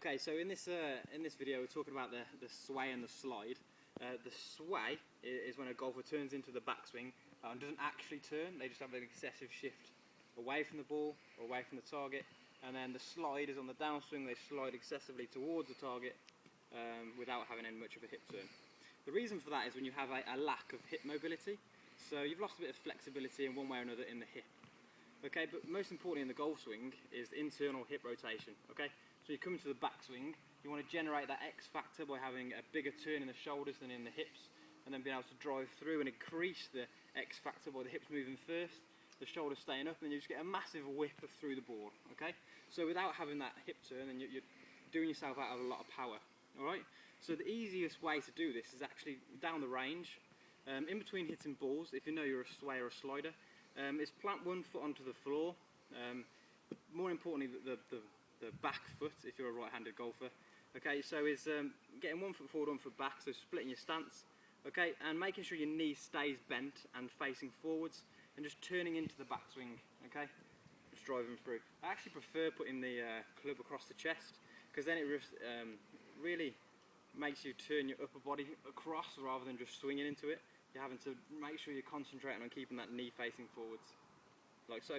Okay, so in this video we're talking about the sway and the slide. The sway is when a golfer turns into the backswing and doesn't actually turn, they just have an excessive shift away from the ball or away from the target, and then the slide is on the downswing, they slide excessively towards the target without having any much of a hip turn. The reason for that is when you have a lack of hip mobility, so you've lost a bit of flexibility in one way or another in the hip. Okay, but most importantly in the golf swing is the internal hip rotation. Okay, so you come to the backswing, you want to generate that X factor by having a bigger turn in the shoulders than in the hips, and then being able to drive through and increase the X factor by the hips moving first, the shoulders staying up, and then you just get a massive whip through the board. Okay, so without having that hip turn, then you're doing yourself out of a lot of power. All right, so the easiest way to do this is actually down the range, in between hitting balls. If you know you're a sway or a slider, is plant one foot onto the floor. More importantly, the back foot if you're a right-handed golfer. Okay, so is getting 1 foot forward, 1 foot back, so splitting your stance. Okay, and making sure your knee stays bent and facing forwards, and just turning into the backswing. Okay, just driving through. I actually prefer putting the club across the chest, because then it really makes you turn your upper body across rather than just swinging into it. You're having to make sure you're concentrating on keeping that knee facing forwards, like so.